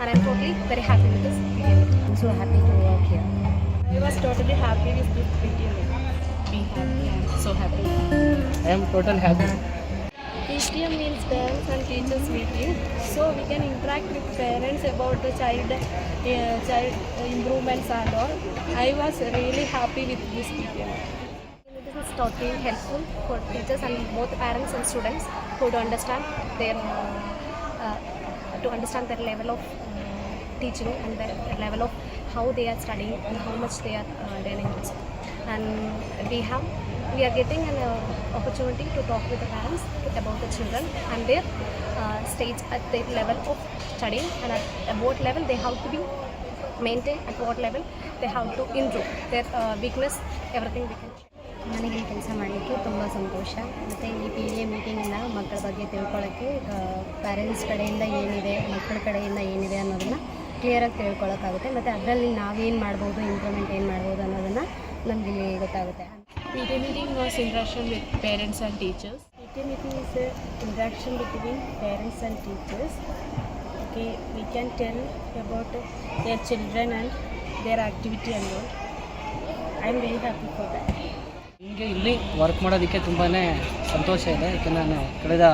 and I'm totally very happy with this PTA meeting. I'm so happy to work here. I was totally happy with this PTA meeting. Be happy. I'm so happy. I am total happy. PTA means parents and teachers meeting, so we can interact with parents about the child improvements and all. I was really happy with this PTA meeting. This is totally helpful for teachers and both parents and students who to understand their level of teaching and the level of how they are studying and how much they are learning also. And we are getting an opportunity to talk with the parents about the children and their stage at their level of studying and at what level they have to be maintained, at what level they have to improve their weakness, everything we can. ನನಗೆ ಈ ಕೆಲಸ ಮಾಡಲಿಕ್ಕೆ ತುಂಬ ಸಂತೋಷ. ಮತ್ತು ಈ PTA ಮೀಟಿಂಗಿಂದ ಮಕ್ಕಳ ಬಗ್ಗೆ ತಿಳ್ಕೊಳ್ಳೋಕ್ಕೆ parents ಕಡೆಯಿಂದ ಏನಿದೆ, ಮಕ್ಕಳ ಕಡೆಯಿಂದ ಏನಿದೆ ಅನ್ನೋದನ್ನು ಕ್ಲಿಯರಾಗಿ ತಿಳ್ಕೊಳ್ಳೋಕ್ಕಾಗುತ್ತೆ. ಮತ್ತು ಅದರಲ್ಲಿ ನಾವೇನು ಮಾಡ್ಬೋದು, ಇಂಪ್ರೂವ್ಮೆಂಟ್ ಏನು ಮಾಡ್ಬೋದು ಅನ್ನೋದನ್ನು ನಮಗೆ ಇಲ್ಲಿ ಗೊತ್ತಾಗುತ್ತೆ. PTA meeting was interaction with parents and teachers. PTA meeting is an interaction between parents and teachers. Okay, we can tell about their children and their activity and all. I am very happy for that. ನನಗೆ ಇಲ್ಲಿ work ಮಾಡೋದಕ್ಕೆ ತುಂಬಾ ಸಂತೋಷ ಇದೆ. ಯಾಕೆಂದರೆ ನಾನು ಕಳೆದ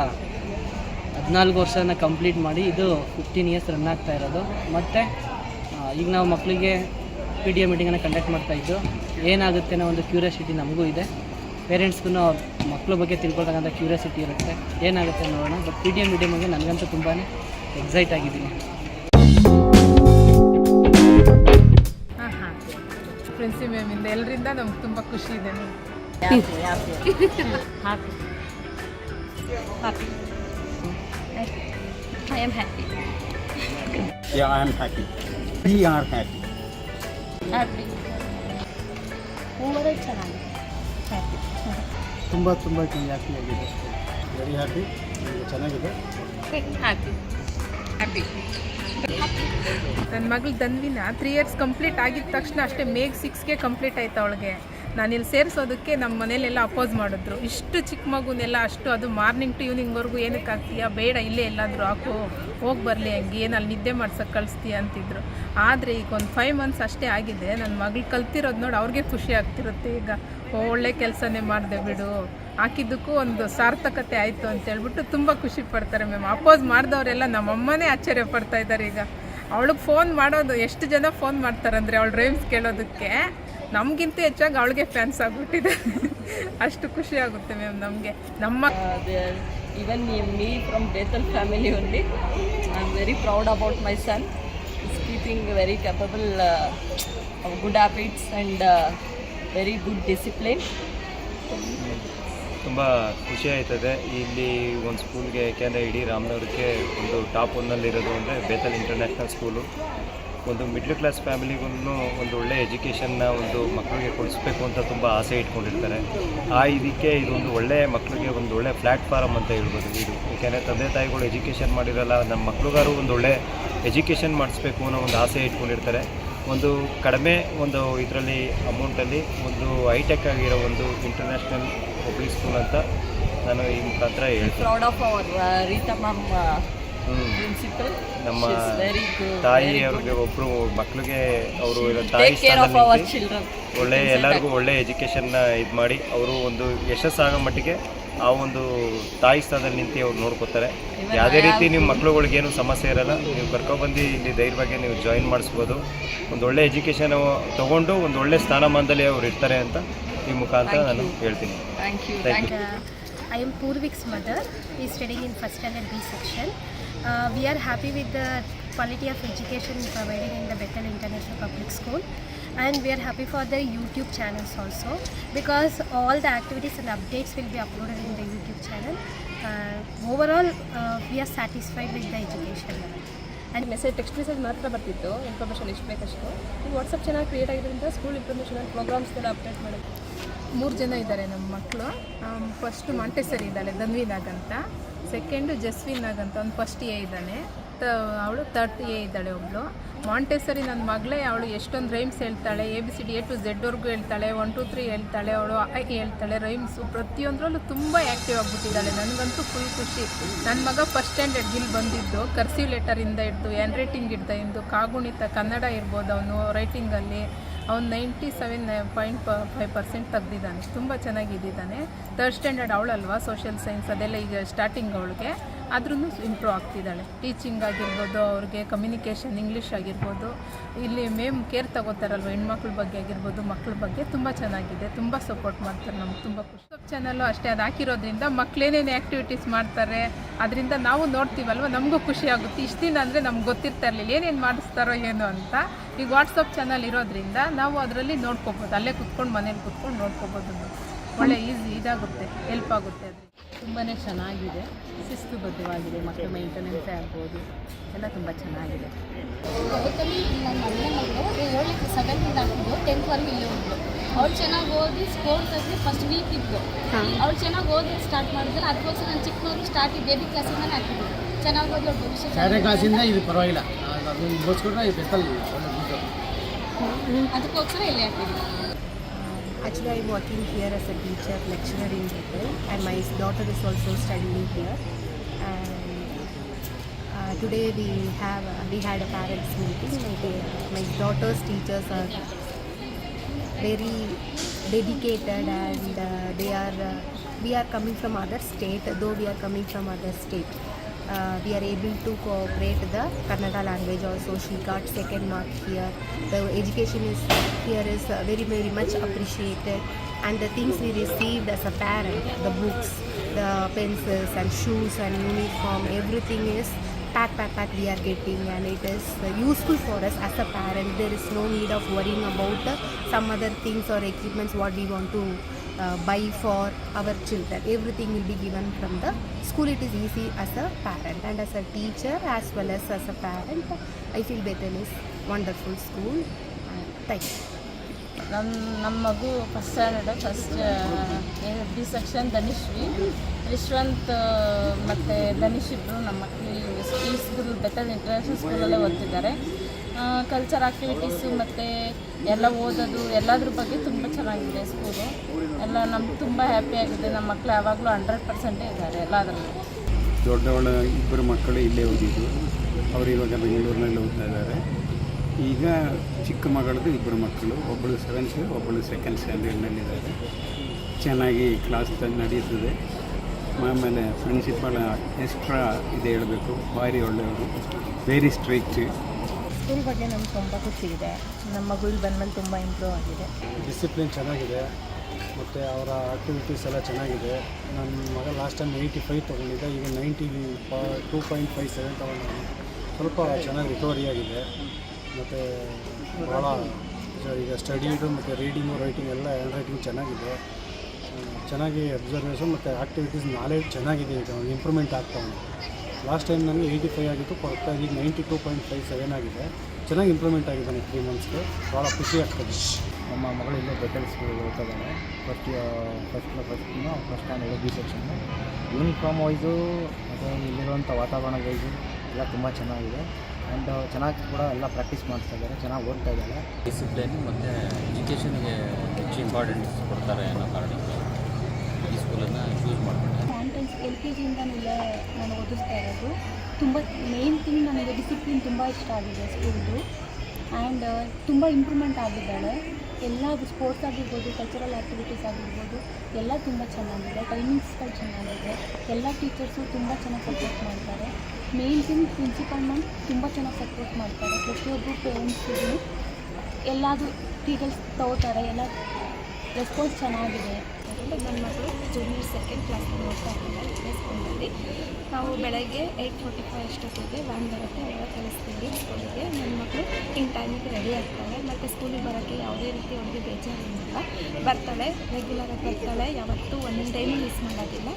14 ವರ್ಷನ complete ಮಾಡಿ ಇದು 15 ಇಯರ್ಸ್ ರನ್ ಆಗ್ತಾ ಇರೋದು. ಮತ್ತು ಈಗ ನಾವು ಮಕ್ಕಳಿಗೆ PTA ಮೀಟಿಂಗನ್ನು ಕಂಡಕ್ಟ್ ಮಾಡ್ತಾಯಿದ್ದು ಏನಾಗುತ್ತೆ ಅನ್ನೋ ಒಂದು ಕ್ಯೂರಿಯಾಸಿಟಿ ನಮಗೂ ಇದೆ. ಪೇರೆಂಟ್ಸ್ಗೂ ಅವ್ರ ಮಕ್ಕಳ ಬಗ್ಗೆ ತಿಳ್ಕೊಳ್ತಕ್ಕಂಥ ಕ್ಯೂರಿಯಾಸಿಟಿ ಇರುತ್ತೆ, ಏನಾಗುತ್ತೆ ನೋಡೋಣ. ಬಟ್ PTA ಮೀಟಿಂಗ್ ಬಗ್ಗೆ ನನಗಂತೂ ತುಂಬಾ ಎಕ್ಸೈಟ್ ಆಗಿದ್ದೀನಿ. ಪ್ರಿನ್ಸಿ ಮ್ಯಾಮಿಂದ ಎಲ್ಲರಿಂದ ನಮ್ಗೆ ತುಂಬ ಖುಷಿ ಇದೆ. Happy. I am happy. Yeah, I am happy. We are happy. Happy. ತುಂಬ ಚೆನ್ನಾಗಿದೆ. Happy. ತುಂಬ ಹ್ಯಾಪಿಯಾಗಿದೆ. Very happy. ಚೆನ್ನಾಗಿದೆ. Happy. Happy. ನನ್ನ ಮಗಳು ಧನ್ವಿನ 3 ಇಯರ್ಸ್ ಕಂಪ್ಲೀಟ್ ಆಗಿದ ತಕ್ಷಣ ಅಷ್ಟೇ ಮೇಗ್ 6ಗೆ ಕಂಪ್ಲೀಟ್ ಆಯ್ತು ಅವಳಿಗೆ. ನಾನಿಲ್ಲಿ ಸೇರಿಸೋದಕ್ಕೆ ನಮ್ಮ ಮನೇಲೆಲ್ಲ ಅಪೋಸ್ ಮಾಡಿದ್ರು. ಇಷ್ಟು ಚಿಕ್ಕ ಮಗುನೆಲ್ಲ ಅಷ್ಟು ಅದು ಮಾರ್ನಿಂಗ್ ಟು ಈವ್ನಿಂಗ್ವರೆಗೂ ಏನಕ್ಕೆ ಆಗ್ತೀಯಾ, ಬೇಡ ಇಲ್ಲೇ ಎಲ್ಲಾದರೂ ಹಾಕು, ಹೋಗಿ ಬರಲಿ, ಹಂಗೆ ಏನಲ್ಲಿ ನಿದ್ದೆ ಮಾಡ್ಸೋಕ್ಕೆ ಕಳಿಸ್ತೀಯ ಅಂತಿದ್ರು. ಆದರೆ ಈಗ ಒಂದು 5 ಮಂತ್ಸ್ ಅಷ್ಟೇ ಆಗಿದೆ. ನನ್ನ ಮಗಳು ಕಲ್ತಿರೋದು ನೋಡಿ ಅವ್ರಿಗೆ ಖುಷಿ ಆಗ್ತಿರುತ್ತೆ. ಈಗ ಒಳ್ಳೆ ಕೆಲಸನೇ ಮಾಡಿದೆ ಬಿಡು, ಹಾಕಿದ್ದಕ್ಕೂ ಒಂದು ಸಾರ್ಥಕತೆ ಆಯಿತು ಅಂತೇಳ್ಬಿಟ್ಟು ತುಂಬ ಖುಷಿ ಪಡ್ತಾರೆ ಮ್ಯಾಮ್. ಅಪೋಸ್ ಮಾಡಿದವರೆಲ್ಲ ನಮ್ಮಮ್ಮನೇ ಆಶ್ಚರ್ಯ ಪಡ್ತಾ ಇದ್ದಾರೆ. ಈಗ ಅವಳಿಗೆ ಫೋನ್ ಮಾಡೋದು ಎಷ್ಟು ಜನ ಫೋನ್ ಮಾಡ್ತಾರಂದರೆ ಅವಳು ಡ್ರೈವ್ಸ್ ಕೇಳೋದಕ್ಕೆ ನಮಗಿಂತ ಹೆಚ್ಚಾಗಿ ಅವಳಿಗೆ ಫ್ಯಾನ್ಸ್ ಆಗಿಬಿಟ್ಟಿದೆ. ಅಷ್ಟು ಖುಷಿ ಆಗುತ್ತೆ ಮ್ಯಾಮ್ ನಮಗೆ. ನಮ್ಮ even me from Bethel family only. I am very proud about my son. He is keeping very capable of good habits and very good discipline. ತುಂಬ ಖುಷಿ ಆಯ್ತದೆ ಇಲ್ಲಿ ಒಂದು ಸ್ಕೂಲ್ಗೆ. ಯಾಕೆಂದರೆ ಇಡೀ ರಾಮನಗರಕ್ಕೆ ಒಂದು ಟಾಪ್ 1ನಲ್ಲಿರೋದು ಅಂದರೆ ಬೇತಲ್ ಇಂಟರ್ನ್ಯಾಷನಲ್ ಸ್ಕೂಲು. ಒಂದು ಮಿಡ್ಲ್ ಕ್ಲಾಸ್ ಫ್ಯಾಮಿಲಿಗೂ ಒಂದು ಒಳ್ಳೆ ಎಜುಕೇಷನ್ನ ಒಂದು ಮಕ್ಕಳಿಗೆ ಕೊಡಿಸ್ಬೇಕು ಅಂತ ತುಂಬ ಆಸೆ ಇಟ್ಕೊಂಡಿರ್ತಾರೆ. ಇದಕ್ಕೆ ಇದೊಂದು ಒಳ್ಳೆ ಮಕ್ಕಳಿಗೆ ಒಂದು ಒಳ್ಳೆ ಪ್ಲ್ಯಾಟ್ಫಾರಮ್ ಅಂತ ಹೇಳ್ಬೋದು ಇದು. ಯಾಕೆಂದರೆ ತಂದೆ ತಾಯಿಗಳು ಎಜುಕೇಷನ್ ಮಾಡಿರಲ್ಲ, ನಮ್ಮ ಮಕ್ಳಿಗಾರು ಒಂದು ಒಳ್ಳೆ ಎಜುಕೇಷನ್ ಮಾಡಿಸ್ಬೇಕು ಅನ್ನೋ ಒಂದು ಆಸೆ ಇಟ್ಕೊಂಡಿರ್ತಾರೆ. ಒಂದು ಕಡಿಮೆ ಒಂದು ಇದರಲ್ಲಿ ಅಮೌಂಟಲ್ಲಿ ಒಂದು ಹೈಟೆಕ್ ಆಗಿರೋ ಒಂದು ಇಂಟರ್ನ್ಯಾಷನಲ್ ಪಬ್ಲಿಕ್ ಸ್ಕೂಲ್ ಅಂತ ನಾನು ಈ ಮುಖಾಂತರ ಹೇಳ್ತೀನಿ. Proud of our Rita ma'am principal. ನಮ್ಮ very good. ತಾಯಿಯವ್ರಿಗೆ ಒಬ್ಬರು ಮಕ್ಕಳಿಗೆ ಅವರು ತಾಯಿ Take care of our ಸ್ಥಾನದಲ್ಲಿ children. ಒಳ್ಳೆ ಎಲ್ಲರಿಗೂ ಒಳ್ಳೆ ಎಜುಕೇಷನ್ನ ಇದು ಮಾಡಿ ಅವರು ಒಂದು ಯಶಸ್ಸಾಗೋ ಮಟ್ಟಿಗೆ ಆ ಒಂದು ತಾಯಿ ಸ್ಥಾನದಲ್ಲಿ ನಿಂತು ಅವ್ರು ನೋಡ್ಕೋತಾರೆ. ಯಾವುದೇ ರೀತಿ ನಿಮ್ಮ ಮಕ್ಳುಗಳಿಗೇನು ಸಮಸ್ಯೆ ಇರಲ್ಲ, ನೀವು ಕರ್ಕೊಬಂದು ಇಲ್ಲಿ ಧೈರ್ಯವಾಗಿ ನೀವು ಜಾಯಿನ್ ಮಾಡಿಸ್ಬೋದು. ಒಂದು ಒಳ್ಳೆ ಎಜುಕೇಷನ್ ತೊಗೊಂಡು ಒಂದು ಒಳ್ಳೆ ಸ್ಥಾನಮಾನದಲ್ಲಿ ಅವ್ರು ಇರ್ತಾರೆ ಅಂತ ಈ ಮುಖಾಂತರ ನಾನು ಹೇಳ್ತೀನಿ. Thank you. Thank you. I am Purvik's mother. He is studying in first standard B section. We are happy with the quality of education provided in the Bethel International Public School, and we are happy for the YouTube channels also, because all the activities and updates will be uploaded in the YouTube channel. Overall, we are satisfied with the education level. And text message ಮಾತ್ರ ಬರ್ತಿತ್ತು, information ಎಷ್ಟು ಬೇಕಷ್ಟು. ಈ WhatsApp ಚೆನ್ನಾಗಿ create ಆಗಿರೋದ್ರಿಂದ school information and programmes ಎಲ್ಲ update ಮಾಡೋದು. 3 ಜನ ಇದ್ದಾರೆ ನಮ್ಮ ಮಕ್ಕಳು. ಫಸ್ಟು ಮಾಂಟೆಸರಿ ಇದ್ದಾಳೆ ಧನ್ವಿನಾಗ್ ಅಂತ, ಸೆಕೆಂಡು ಜಸ್ವಿನಾಗ್ ಅಂತ, ಒಂದು ಫಸ್ಟ್ ಎ ಇದ್ದಾನೆ, ಅವಳು 30 ಇದ್ದಾಳೆ ಒಬ್ಬಳು. ಮಾಂಟೆಸರಿ ನನ್ನ ಮಗಳೇ, ಅವಳು ಎಷ್ಟೊಂದು ರೈಮ್ಸ್ ಹೇಳ್ತಾಳೆ, ABCD A to Z ವರೆಗೂ ಹೇಳ್ತಾಳೆ, 1 2 3 ಹೇಳ್ತಾಳೆ, ಅವಳು ಹೇಳ್ತಾಳೆ, ರೈಮ್ಸು ಪ್ರತಿಯೊಂದರಲ್ಲೂ ತುಂಬ ಆ್ಯಕ್ಟಿವ್ ಆಗಿಬಿಟ್ಟಿದ್ದಾಳೆ. ನನಗಂತೂ ಫುಲ್ ಖುಷಿ. ನನ್ನ ಮಗ ಫಸ್ಟ್ ಸ್ಟ್ಯಾಂಡರ್ಡ್ಗೆ ಇಲ್ಲಿ ಬಂದಿದ್ದು ಕರ್ಸಿವ್ ಲೆಟರಿಂದ ಹಿಡ್ದು ಹ್ಯಾಂಡ್ ರೈಟಿಂಗ್ ಹಿಡ್ದು ಕಾಗುಣಿತ ಕನ್ನಡ ಇರ್ಬೋದು, ಅವನು ರೈಟಿಂಗಲ್ಲಿ ಅವನು 97.5% ತೆಗ್ದಿದ್ದಾನೆ. ತುಂಬ ಚೆನ್ನಾಗಿದ್ದಾನೆ. 3rd ಸ್ಟ್ಯಾಂಡರ್ಡ್ ಅವಳಲ್ವಾ, ಸೋಷಿಯಲ್ ಸೈನ್ಸ್ ಅದೆಲ್ಲ ಈಗ ಸ್ಟಾರ್ಟಿಂಗ್ ಅವಳಿಗೆ, ಆದ್ರೂ ಇಂಪ್ರೂವ್ ಆಗ್ತಿದ್ದಾಳೆ. ಟೀಚಿಂಗ್ ಆಗಿರ್ಬೋದು, ಅವ್ರಿಗೆ ಕಮ್ಯುನಿಕೇಷನ್ ಇಂಗ್ಲೀಷ್ ಆಗಿರ್ಬೋದು, ಇಲ್ಲಿ ಮೇಮ್ ಕೇರ್ ತಗೋತಾರಲ್ವ ಹೆಣ್ಮಕ್ಳ ಬಗ್ಗೆ ಆಗಿರ್ಬೋದು, ಮಕ್ಕಳ ಬಗ್ಗೆ ತುಂಬ ಚೆನ್ನಾಗಿದೆ. ತುಂಬ ಸಪೋರ್ಟ್ ಮಾಡ್ತಾರೆ, ನಮ್ಗೆ ತುಂಬ ಖುಷಿ. ಚಾನಲ್ಲು ಅಷ್ಟೇ, ಅದು ಹಾಕಿರೋದ್ರಿಂದ ಮಕ್ಕಳೇನೇನು ಆ್ಯಕ್ಟಿವಿಟೀಸ್ ಮಾಡ್ತಾರೆ ಅದರಿಂದ ನಾವು ನೋಡ್ತೀವಲ್ವ, ನಮಗೂ ಖುಷಿ ಆಗುತ್ತೆ. ಇಷ್ಟು ದಿನ ಅಂದರೆ ನಮ್ಗೆ ಗೊತ್ತಿರ್ತಾ ಇರಲಿಲ್ಲ ಏನೇನು ಮಾಡಿಸ್ತಾರೋ ಏನು ಅಂತ. ಈಗ ವಾಟ್ಸಪ್ ಚಾನಲ್ ಇರೋದ್ರಿಂದ ನಾವು ಅದರಲ್ಲಿ ನೋಡ್ಕೋಬೋದು, ಅಲ್ಲೇ ಕುತ್ಕೊಂಡು ಮನೇಲಿ ಕುತ್ಕೊಂಡು ನೋಡ್ಕೋಬೋದು. ಒಳ್ಳೆ ಇದಾಗುತ್ತೆ, ಹೆಲ್ಪ್ ಆಗುತ್ತೆ. ಅದು ತುಂಬಾ ಚೆನ್ನಾಗಿದೆ, ಶಿಸ್ತುಬದ್ಧವಾಗಿದೆ. ಮಕ್ಕಳ ಮೈಂಟೆನೆನ್ಸೇ ಆಗ್ಬೋದು, ಎಲ್ಲ ತುಂಬ ಚೆನ್ನಾಗಿದೆ. ಜಗತ್ತಲ್ಲಿ ನನ್ನ ಮೊದಲನೇ ಮಗಳು 7th ಹಾಕಿದ್ದು 10th ವರೆಗೂ ಇಲ್ಲೇ ಹೋಗ್ಲು. ಅವ್ಳು ಚೆನ್ನಾಗಿ ಓದಿ ಸ್ಕೋರ್ ತೆಗೆದು ಫಸ್ಟ್ ವೀಕ್ ಇದ್ದು ಅವ್ಳು ಚೆನ್ನಾಗಿ ಓದಿ ಸ್ಟಾರ್ಟ್ ಮಾಡಿದ್ರೆ ಅದಕ್ಕೋಸ್ಕರ ನಾನು ಚಿಕ್ಕನವರು ಸ್ಟಾರ್ಟ್ ಬೇಬಿ ಕ್ಲಾಸಿಂದಾನೆ ಹಾಕಿದ್ದು. ಚೆನ್ನಾಗಿ ಓದಿ ಅವ್ಳು ಭವಿಷ್ಯ ಕ್ಲಾಸಿಂದ ಇದು ಪರವಾಗಿಲ್ಲ, ಅದಕ್ಕೋಸ್ಕರ ಇಲ್ಲೇ ಹಾಕಿದ್ದು. Actually, I'm working here as a teacher, lecturer in Bethel, and my daughter is also studying here. And today we had a parents meeting. My daughter's teachers are very dedicated, and we are coming from other state. Though we are coming from other state, we are able to cooperate the Kannada language also. She got 2nd mark here. The education here is very, very much appreciated, and the things we received as a parent, the books, the pencils and shoes and uniform, everything is pack we are getting, and it is useful for us as a parent. There is no need of worrying about some other things or equipments what we want to buy for our children. Everything will be given from the school. It is easy as a parent, and as a teacher as well as a parent, I feel Bethel is wonderful school. Thank you. ನಮ್ಮ ಮಗು first standard, B section Dhanishvi, Yashwant ಮತ್ತು ಧನಿಷ್ ಇಬ್ಬರು ನಮ್ಮ ಮಕ್ಕಳು ಈ school Bethel international ಸ್ಕೂಲಲ್ಲೇ ಓದ್ತಿದ್ದಾರೆ. Culture activities ಮತ್ತು ಎಲ್ಲ ಓದೋದು ಎಲ್ಲದ್ರ ಬಗ್ಗೆ ತುಂಬ ಚೆನ್ನಾಗಿದೆ ಸ್ಕೂಲು. ಎಲ್ಲ ನಮ್ಗೆ ತುಂಬ ಹ್ಯಾಪಿಯಾಗಿದೆ. ನಮ್ಮ ಮಕ್ಕಳು ಯಾವಾಗಲೂ 100% ಇದ್ದಾರೆ ಎಲ್ಲದರಲ್ಲೂ. ದೊಡ್ಡವಳ ಇಬ್ಬರು ಮಕ್ಕಳು ಇಲ್ಲೇ ಓದಿದ್ದು, ಅವರು ಇವಾಗ ಬೆಂಗಳೂರಿನಲ್ಲಿ ಓದ್ತಾ ಇದ್ದಾರೆ. ಈಗ ಚಿಕ್ಕ ಮಗಳದ್ದು ಇಬ್ಬರು ಮಕ್ಕಳು, ಒಬ್ಬಳು 7th, ಒಬ್ಬಳು 2nd ಸ್ಟ್ಯಾಂಡರ್ಡ್ನಲ್ಲಿದ್ದಾರೆ. ಚೆನ್ನಾಗಿ ಕ್ಲಾಸ್ ನಡೀತದೆ. ಆಮೇಲೆ ಪ್ರಿನ್ಸಿಪಾಲ್ ಎಕ್ಸ್ಟ್ರಾ ಇದೆ ಹೇಳಬೇಕು, ಭಾರಿ ಒಳ್ಳೆಯವರು, ವೆರಿ ಸ್ಟ್ರಿಕ್ಟ್. ಸ್ಕೂಲ್ ಬಗ್ಗೆ ನಮ್ಗೆ ತುಂಬ ಖುಷಿ ಇದೆ. ನಮ್ಮ ಮಗಳು ಬಂದಮೇಲೆ ತುಂಬ ಇಂಪ್ರೂವ್ ಆಗಿದೆ. ಡಿಸಿಪ್ಲಿನ್ ಚೆನ್ನಾಗಿದೆ ಮತ್ತು ಅವರ ಆ್ಯಕ್ಟಿವಿಟೀಸ್ ಎಲ್ಲ ಚೆನ್ನಾಗಿದೆ. ನನ್ನ ಮಗ ಲಾಸ್ಟ್ ಟೈಮ್ 85 ತೊಗೊಂಡಿದ್ದೆ, ಈಗ 92.57 ತೊಗೊಂಡಿದ್ದಾನೆ. ಸ್ವಲ್ಪ ಚೆನ್ನಾಗಿ ರಿಕವರಿ ಆಗಿದೆ. ಮತ್ತು ಭಾಳ ಈಗ ಸ್ಟಡಿದು ಮತ್ತು ರೀಡಿಂಗು ರೈಟಿಂಗ್ ಎಲ್ಲ ಹ್ಯಾಂಡ್ ರೈಟಿಂಗ್ ಚೆನ್ನಾಗಿದೆ. ಚೆನ್ನಾಗಿ ಅಬ್ಸರ್ವೇಷನ್ ಮತ್ತು ಆ್ಯಕ್ಟಿವಿಟೀಸ್ ನಾಲೆಡ್ಜ್ ಚೆನ್ನಾಗಿದೆ. ಈಗ ಇಂಪ್ರೂವ್ಮೆಂಟ್ ಆಗ್ತಾವೆ. ಲಾಸ್ಟ್ ಟೈಮ್ ನನಗೆ 85 ಆಗಿತ್ತು, ಕರೆಕ್ಟಾಗಿ 92.57 ಆಗಿದೆ. ಚೆನ್ನಾಗಿ ಇಂಪ್ರೂವ್ಮೆಂಟ್ ಆಗಿದ್ದಾನೆ 3 ಮಂತ್ಸ್ಗೆ. ಭಾಳ ಖುಷಿ ಆಗ್ತದೆ. ನಮ್ಮ ಮಗಳು ಇಲ್ಲೇ ಬೆಟಲ್ ಸ್ಕೂಲ್ ಓದ್ತಾ ಇದ್ದಾನೆ. First standard B section. Uniform wise ಮತ್ತು ಇಲ್ಲಿರುವಂಥ ವಾತಾವರಣ ವೈಸು ಎಲ್ಲ ತುಂಬ ಚೆನ್ನಾಗಿದೆ. ಆ್ಯಂಡ್ ಚೆನ್ನಾಗಿ ಕೂಡ ಎಲ್ಲ ಪ್ರಾಕ್ಟೀಸ್ ಮಾಡಿಸ್ತಾ ಇದ್ದಾರೆ, ಚೆನ್ನಾಗಿ ಓದ್ತಾ ಇದ್ದಾರೆ. ಡಿಸಿಪ್ಲಿನ್ ಮತ್ತು ಎಜುಕೇಷನ್ಗೆ ಹೆಚ್ಚು ಇಂಪಾರ್ಟೆನ್ಸ್ ಕೊಡ್ತಾರೆ ಅನ್ನೋ ಕಾರಣಕ್ಕೆ ಈ ಸ್ಕೂಲನ್ನು ಚೂಸ್ ಮಾಡಿಕೊಂಡೆ. ಕಾಂಟೆಂಟ್ಸ್ LKGಯಿಂದನೂ ನಾನು ಓದಿಸ್ತಾ ಇರೋದು. ತುಂಬ ಮೇನ್ ಥಿಂಗ್ ನನಗೆ ಡಿಸಿಪ್ಲಿನ್ ತುಂಬ ಇಷ್ಟ ಆಗಿದೆ ಸ್ಕೂಲ್ದು. ಆ್ಯಂಡ್ ತುಂಬ ಇಂಪ್ರೂವ್ಮೆಂಟ್ ಆಗಿದ್ದಾಳೆ. ಎಲ್ಲ ಸ್ಪೋರ್ಟ್ಸ್ ಆಗಿರ್ಬೋದು, ಕಲ್ಚರಲ್ ಆ್ಯಕ್ಟಿವಿಟೀಸ್ ಆಗಿರ್ಬೋದು, ಎಲ್ಲ ತುಂಬ ಚೆನ್ನಾಗಿದೆ. ಟೈಮಿಂಗ್ಸ್ಗಳು ಚೆನ್ನಾಗಿದೆ. ಎಲ್ಲ ಟೀಚರ್ಸು ತುಂಬ ಚೆನ್ನಾಗಿ ಸಪೋರ್ಟ್ ಮಾಡ್ತಾರೆ. ಮೇನ್ ಥಿಂಗ್ ಪ್ರಿನ್ಸಿಪಾಲ್ ಮ್ಯಾಮ್ ತುಂಬ ಚೆನ್ನಾಗಿ ಸಪೋರ್ಟ್ ಮಾಡ್ತಾರೆ. ಪ್ರತಿಯೊಬ್ಬರು ಪೇರೆಂಟ್ಸ್ಗೂ ಎಲ್ಲಾದರೂ ಡೀಟೇಲ್ಸ್ ತಗೋತಾರೆ. ಎಲ್ಲ ರೆಸ್ಪಾನ್ಸ್ ಚೆನ್ನಾಗಿದೆ. ನನ್ನ ಮಗಳು ಜೂನಿಯರ್ 2nd ಕ್ಲಾಸ್ನಲ್ಲಿ ಓದ್ತಾ ಇದ್ದಾರೆ ಸ್ಕೂಲಲ್ಲಿ. ನಾವು ಬೆಳಗ್ಗೆ 8:45 ಅಷ್ಟೊತ್ತಿಗೆ ವ್ಯಾನ್ ಬರುತ್ತೆ, ಅವಾಗ ಕಳಿಸ್ತೀವಿ ಸ್ಕೂಲಿಗೆ. ನನ್ನ ಮಗಳು ಇನ್ ಟೈಮಿಗೆ ರೆಡಿ ಆಗ್ತಾಳೆ. ಮತ್ತು ಸ್ಕೂಲಿಗೆ ಬರೋಕ್ಕೆ ಯಾವುದೇ ರೀತಿ ಅವಳಿಗೆ ಬೇಜಾರೇನಿಲ್ಲ. ಬರ್ತಾಳೆ, ರೆಗ್ಯುಲರಾಗಿ ಬರ್ತಾಳೆ, ಯಾವತ್ತೂ ಒಂದು ಡೇನೂ ಮಿಸ್ ಮಾಡೋದಿಲ್ಲ.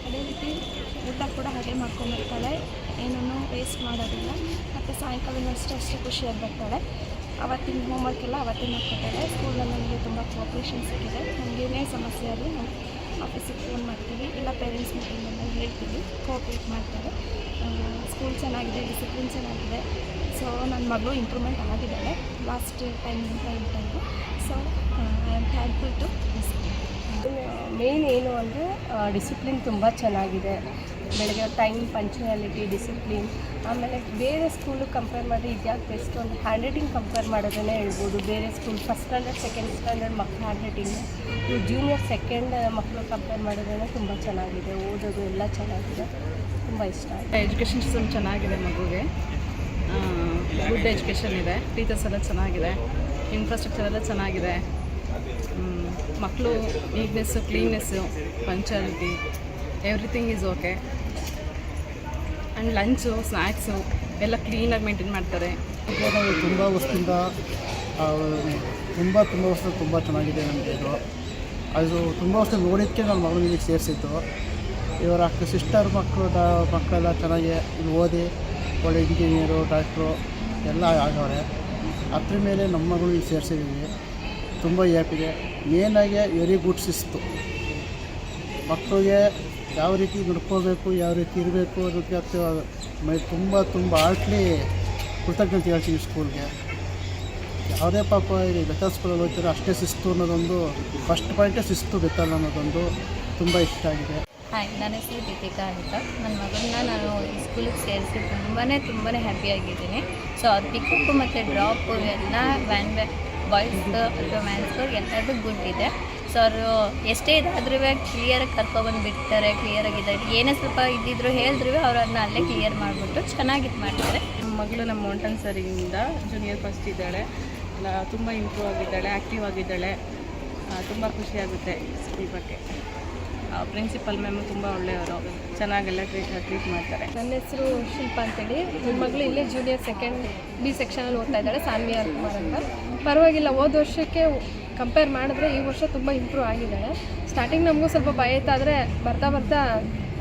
ಅದೇ ರೀತಿ ಊಟ ಕೂಡ ಹಾಗೆ ಮಾಡ್ಕೊಂಡ್ಬರ್ತಾಳೆ, ಏನೂ ವೇಸ್ಟ್ ಮಾಡೋದಿಲ್ಲ. ಮತ್ತು ಸಾಯಂಕಾಲ ಅಷ್ಟೇ ಖುಷಿಯಾಗಿ ಬರ್ತಾಳೆ. ಅವತ್ತಿನ ಹೋಮ್ವರ್ಕ್ ಎಲ್ಲ ಅವತ್ತೇ ಮಾಡ್ಕೊತಾಳೆ. ಸ್ಕೂಲಲ್ಲಿ ನನಗೆ ತುಂಬ ಕೋಆಪ್ರೇಷನ್ ಸಿಕ್ಕಿದೆ. ನನಗೇನೇ ಸಮಸ್ಯೆ ಆಗಲಿ ನಾನು ಆಫೀಸಿಗೆ ಫೋನ್ ಮಾಡ್ತೀವಿ, ಇಲ್ಲ ಪೇರೆಂಟ್ಸ್ ಮೀಟಿಂಗನ್ನು ಹೇಳ್ತೀವಿ, ಕೋಆಪ್ರೇಟ್ ಮಾಡ್ತಾರೆ. ಸ್ಕೂಲ್ ಚೆನ್ನಾಗಿದೆ, ಡಿಸಿಪ್ಲಿನ್ ಚೆನ್ನಾಗಿದೆ. ಸೊ ನನ್ನ ಮಗಳು ಇಂಪ್ರೂವ್ಮೆಂಟ್ ಆಗಿದ್ದಾಳೆ last time. So I am thankful to main ಏನು ಅಂದರೆ ಡಿಸಿಪ್ಲಿನ್ ತುಂಬ ಚೆನ್ನಾಗಿದೆ. ಬೆಳಗ್ಗೆ ಟೈಮ್ ಪಂಕ್ಚುಯಾಲಿಟಿ, ಡಿಸಿಪ್ಲಿನ್. ಆಮೇಲೆ ಬೇರೆ ಸ್ಕೂಲು ಕಂಪೇರ್ ಮಾಡಿದ್ರೆ ಇದ್ಯಾಕೆ ಬೆಸ್ಟ್ ಒಂದು ಹ್ಯಾಂಡ್ ರೈಟಿಂಗ್ ಕಂಪೇರ್ ಮಾಡೋದನ್ನೇ ಹೇಳ್ಬೋದು. ಬೇರೆ school first standard second standard ಮಕ್ಕಳು ಹ್ಯಾಂಡ್ ರೈಟಿಂಗು, ಜೂನಿಯರ್ ಸೆಕೆಂಡ್ ಮಕ್ಕಳು ಕಂಪೇರ್ ಮಾಡೋದನ್ನೇ ತುಂಬ ಚೆನ್ನಾಗಿದೆ. ಓದೋದು ಎಲ್ಲ ಚೆನ್ನಾಗಿದೆ, ತುಂಬ ಇಷ್ಟ ಆಯಿತು. ಎಜುಕೇಷನ್ ಸಿಸ್ಟಮ್ ಚೆನ್ನಾಗಿದೆ, ಮಗುಗೆ ಗುಡ್ ಎಜುಕೇಷನ್ ಇದೆ, ಟೀಚರ್ಸ್ ಎಲ್ಲ ಚೆನ್ನಾಗಿದೆ, ಇನ್ಫ್ರಾಸ್ಟ್ರಕ್ಚರ್ ಎಲ್ಲ ಚೆನ್ನಾಗಿದೆ. ಮಕ್ಕಳು neatness, cleanness, punctuality, everything is okay. And lunch, snacks ಎಲ್ಲ ಕ್ಲೀನಾಗಿ ಮೇಂಟೈನ್ ಮಾಡ್ತಾರೆ. ತುಂಬ ವರ್ಷದಿಂದ ತುಂಬ ವರ್ಷ ತುಂಬ ಚೆನ್ನಾಗಿದೆ ಅಂತಿದ್ರು. ಅದು ತುಂಬ ವರ್ಷ ನೋಡಿದ್ದಕ್ಕೆ ನನ್ನ ಮಗಳು ಇಲ್ಲಿಗೆ ಸೇರಿಸಿತ್ತು. ಇವರ ಸಿಸ್ಟರ್ ಮಕ್ಕಳೆಲ್ಲ ಚೆನ್ನಾಗಿ ಇಲ್ಲಿ ಓದಿ ಒಳ್ಳೆ ಇಂಜಿನಿಯರು, ಡಾಕ್ಟ್ರು ಎಲ್ಲ ಆಗವ್ರೆ. ಅದ್ರ ಮೇಲೆ ನಮ್ಮ ಮಗಳು ಇಲ್ಲಿ ಸೇರಿಸಿದ್ದೀವಿ. ತುಂಬ ಹ್ಯಾಪಿದೆ. ಮೇನಾಗಿ ವೆರಿ ಗುಡ್ ಶಿಸ್ತು. ಮಕ್ಕಳಿಗೆ ಯಾವ ರೀತಿ ನಡ್ಕೋಬೇಕು, ಯಾವ ರೀತಿ ಇರಬೇಕು ಅನ್ನೋದಕ್ಕೆ ತುಂಬ ಆರ್ಟ್ಲಿ ಕೃತಜ್ಞತೆ ಹೇಳ್ತೀವಿ ಸ್ಕೂಲ್ಗೆ. ಯಾವುದೇ ಪಾಪ ಇಲ್ಲಿ ಬೆತ್ತಲ್ ಸ್ಕೂಲಲ್ಲಿ ಹೋಗ್ತಾರೆ ಅಷ್ಟೇ ಶಿಸ್ತು ಅನ್ನೋದೊಂದು ಫಸ್ಟ್ ಪಾಯಿಂಟೇ ಶಿಸ್ತು ಬೆತ್ತಲ್ ಅನ್ನೋದೊಂದು ತುಂಬ ಇಷ್ಟ ಆಗಿದೆ. ಹಾಯ್, ನನ್ನ ಹೆಸರು ದೀಪಿಕಾ ಅಂತ. ನನ್ನ ಮಗಳನ್ನ ನಾನು ಈ ಸ್ಕೂಲಿಗೆ ಸೇರಿಸಿ ತುಂಬಾ ಹ್ಯಾಪಿಯಾಗಿದ್ದೀನಿ. ಸೊ ಅದು ಪಿಕಪ್ ಮತ್ತು ಡ್ರಾಪು ಎಲ್ಲ ಬಾಯ್ಸ್ದು ಅಥವಾ ಮ್ಯಾನ್ಸ್ದು ಎಲ್ಲದೂ ಗುಡ್ ಇದೆ. ಸೊ ಅವರು ಎಷ್ಟೇ ಇದಾದ್ರೂ ಕ್ಲಿಯರಾಗಿ ಕರ್ಕೊಬಂದು ಬಿಡ್ತಾರೆ, ಕ್ಲಿಯರಾಗಿದ್ದಾರೆ. ಏನೇ ಸ್ವಲ್ಪ ಇದ್ದಿದ್ರು ಹೇಳಿದ್ರು ಅವ್ರು ಅದನ್ನ ಅಲ್ಲೇ ಕ್ಲಿಯರ್ ಮಾಡಿಬಿಟ್ಟು ಚೆನ್ನಾಗಿ ಮಾಡ್ತಾರೆ. ನಮ್ಮ ಮಗಳು ನಮ್ಮ ಮೌಂಟನ್ ಸರಿಯಿಂದ ಜೂನಿಯರ್ ಫಸ್ಟ್ ಇದ್ದಾಳೆ, ಎಲ್ಲ ತುಂಬ ಇಂಪ್ರೂವ್ ಆಗಿದ್ದಾಳೆ, ಆ್ಯಕ್ಟಿವ್ ಆಗಿದ್ದಾಳೆ. ತುಂಬ ಖುಷಿಯಾಗುತ್ತೆ ಸ್ಕೂಲ್ ಬಗ್ಗೆ. ಪ್ರಿನ್ಸಿಪಲ್ ಮ್ಯಾಮ್ ತುಂಬ ಒಳ್ಳೆಯವರು, ಚೆನ್ನಾಗೆಲ್ಲ ಟ್ರೀಟ್ ಮಾಡ್ತಾರೆ. ನನ್ನ ಹೆಸರು ಶಿಲ್ಪ ಅಂತೇಳಿ. ನನ್ನ ಮಗಳು ಇಲ್ಲೇ ಜೂನಿಯರ್ ಸೆಕೆಂಡ್ ಬಿ ಸೆಕ್ಷನಲ್ಲಿ ಓದ್ತಾ ಇದ್ದಾಳೆ, ಸಾನ್ವಿಯಾ ಕುಮಾರ್ ಅಂತ. ಪರವಾಗಿಲ್ಲ, ಹೋದ ವರ್ಷಕ್ಕೆ ಕಂಪೇರ್ ಮಾಡಿದ್ರೆ ಈ ವರ್ಷ ತುಂಬ ಇಂಪ್ರೂವ್ ಆಗಿದ್ದಾಳೆ. ಸ್ಟಾರ್ಟಿಂಗ್ ನಮಗೂ ಸ್ವಲ್ಪ ಭಯ ಇತ್ತು, ಆದರೆ ಬರ್ತಾ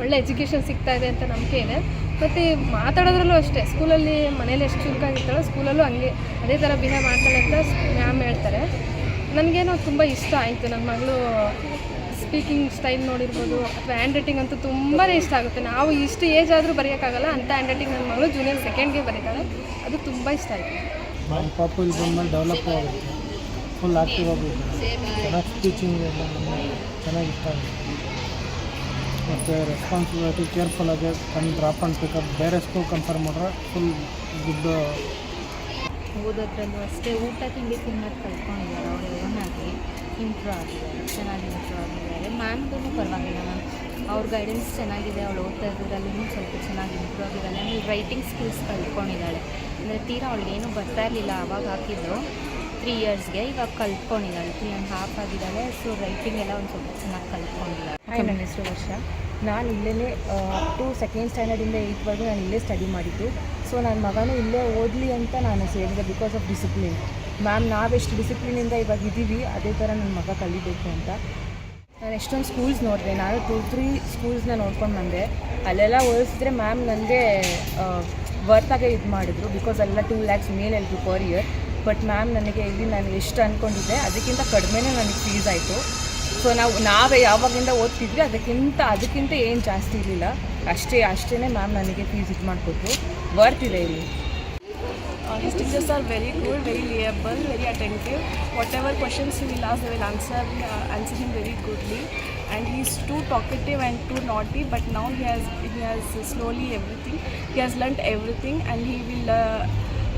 ಒಳ್ಳೆ ಎಜುಕೇಷನ್ ಸಿಗ್ತಾ ಇದೆ ಅಂತ ನಂಬಿಕೆ ಇದೆ. ಮತ್ತು ಮಾತಾಡೋದ್ರಲ್ಲೂ ಅಷ್ಟೇ, ಸ್ಕೂಲಲ್ಲಿ ಮನೇಲಿ ಎಷ್ಟು ಚುರುಕಾಗಿರ್ತಾಳೋ ಸ್ಕೂಲಲ್ಲೂ ಹಂಗೆ ಅದೇ ಥರ ಬಿಹೇವ್ ಮಾಡ್ತಾಳೆ ಅಂತ ಮ್ಯಾಮ್ ಹೇಳ್ತಾರೆ. ನನಗೇನೋ ತುಂಬ ಇಷ್ಟ ಆಯಿತು. ನನ್ನ ಮಗಳು ಸ್ಪೀಕಿಂಗ್ ಸ್ಟೈಲ್ ನೋಡಿರ್ಬೋದು ಅಥವಾ ಹ್ಯಾಂಡ್ ರೈಟಿಂಗ್ ಅಂತೂ ತುಂಬಾ ಇಷ್ಟ ಆಗುತ್ತೆ. ನಾವು ಇಷ್ಟು ಏಜ್ ಆದರೂ ಬರೆಯೋಕ್ಕಾಗಲ್ಲ ಅಂಥ ಹ್ಯಾಂಡ್ ರೈಟಿಂಗ್ ನನ್ನ ಮಗಳು ಜೂನಿಯರ್ ಸೆಕೆಂಡ್ಗೆ ಬರೀತಾಳೆ, ಅದು ತುಂಬ ಇಷ್ಟ ಆಯಿತು. ನಮ್ಮ ಪಾಪ ಇಲ್ಲಿ ಬಂದಮೇಲೆ ಡೆವಲಪ್ ಆಗುತ್ತೆ, ಫುಲ್ ಆ್ಯಕ್ಟಿವ್ ಆಗುತ್ತೆ, ಚೆನ್ನಾಗಿ ಟೀಚಿಂಗ್ ಎಲ್ಲ ಚೆನ್ನಾಗಿ ಇಷ್ಟ ಆಗುತ್ತೆ. ಮತ್ತು ರೆಸ್ಪಾನ್ಸಿಬಿಲಿಟಿ ಕೇರ್ಫುಲ್ಲಾಗಿ ಡ್ರಾಪ್ ಆ್ಯಂಡ್ ಪಿಕಪ್ ಬೇರೆ ಸ್ಕೂಲ್ ಕಂಪೇರ್ ಮಾಡಿದ್ರೆ ಫುಲ್ ಗುಡ್. ಓದೋದ್ರಲ್ಲೂ ಅಷ್ಟೇ, ಊಟ ತಿಂಡಿ ತಿನ್ನೋದು ಕಲ್ತ್ಕೊಂಡಿದ್ದಾರೆ. ಅವರು ಓನಾಗಿ ಇಂಪ್ರೂವ್ ಆಗಿದ್ದಾರೆ, ಚೆನ್ನಾಗಿ ಇಂಪ್ರೂವ್ ಆಗಿದ್ದಾರೆ. ಮ್ಯಾಮ್ಗೂ ಪರವಾಗಿಲ್ಲ, ಮ್ಯಾಮ್ ಅವ್ರ ಗೈಡೆನ್ಸ್ ಚೆನ್ನಾಗಿದೆ. ಅವಳು ಓದ್ತಾ ಇರೋದ್ರಲ್ಲಿ ಇನ್ನೂ ಸ್ವಲ್ಪ ಚೆನ್ನಾಗಿ ಇಂಪ್ರೂವ್ ಆಗಿದ್ದಾಳೆ. ಆಮೇಲೆ ರೈಟಿಂಗ್ ಸ್ಕಿಲ್ಸ್ ಕಲ್ತ್ಕೊಂಡಿದ್ದಾಳೆ. ಅಂದರೆ ತೀರಾ ಅವಳಿಗೇನು ಬರ್ತಾ ಇರಲಿಲ್ಲ, ಆವಾಗ ಹಾಕಿದ್ದು 3 ಇಯರ್ಸ್ಗೆ, ಇವಾಗ ಕಲ್ತ್ಕೊಂಡಿದ್ದಾಳೆ. 3.5 ಆಗಿದ್ದಾಳೆ. ಸೊ ರೈಟಿಂಗ್ ಎಲ್ಲ ಒಂದು ಸ್ವಲ್ಪ ಚೆನ್ನಾಗಿ ಕಲ್ತ್ಕೊಂಡಿದ್ದಾಳೆ. ಹಾಯ್, ನನ್ನ ಹೆಸರು ವರ್ಷ. ನಾನು ಇಲ್ಲೇ ಅಪ್ ಟು ಸೆಕೆಂಡ್ ಸ್ಟ್ಯಾಂಡರ್ಡಿಂದ 8ವರೆಗೂ ನಾನು ಇಲ್ಲೇ ಸ್ಟಡಿ ಮಾಡಿದ್ದು. ಸೊ ನನ್ನ ಮಗನೂ ಇಲ್ಲೇ ಓದಲಿ ಅಂತ ನಾನು ಸೇರಿದೆ, ಬಿಕಾಸ್ ಆಫ್ ಡಿಸಿಪ್ಲಿನ್. ಮ್ಯಾಮ್ ನಾವೆಷ್ಟು ಡಿಸಿಪ್ಲಿನಿಂದ ಇವಾಗ ಇದ್ದೀವಿ, ಅದೇ ಥರ ನನ್ನ ಮಗ ಕಲಿಬೇಕು ಅಂತ. ನಾನು ಎಷ್ಟೊಂದು ಸ್ಕೂಲ್ಸ್ ನೋಡಿದೆ, ನಾನು 2-3 ಸ್ಕೂಲ್ಸ್ನ ನೋಡ್ಕೊಂಡು ಬಂದೆ. ಅಲ್ಲೆಲ್ಲ ಹೋಲಿಸಿದ್ರೆ ಮ್ಯಾಮ್ ನನಗೆ ವರ್ತಾಗೆ ಇದು ಮಾಡಿದ್ರು, ಬಿಕಾಸ್ ಅಲ್ಲೆಲ್ಲ 2 lakhs ಮೇಲೆ ಹೇಳಿದ್ರು ಪರ್ ಇಯರ್. ಬಟ್ ಮ್ಯಾಮ್ ನನಗೆ ಇಲ್ಲಿ ನಾನು ಎಷ್ಟು ಅಂದ್ಕೊಂಡಿದ್ದೆ ಅದಕ್ಕಿಂತ ಕಡಿಮೆನೇ ನನಗೆ ಫೀಸ್ ಆಯಿತು. ಸೊ ನಾವೇ ಯಾವಾಗಿಂದ ಓದ್ತಿದ್ವಿ ಅದಕ್ಕಿಂತ ಏನು ಜಾಸ್ತಿ ಇರಲಿಲ್ಲ, ಅಷ್ಟೇ ಮ್ಯಾಮ್ ನನಗೆ ಫೀಸ್ ಇದು ಮಾಡಿಕೊಟ್ರು. ಬರ್ತಿದೆ ಇಲ್ಲಿ. His teachers are very good, very liable, very attentive. Whatever questions he will ask, they will answer him very goodly. And he is too talkative and too naughty, but now he has slowly everything. He has learnt everything, and he will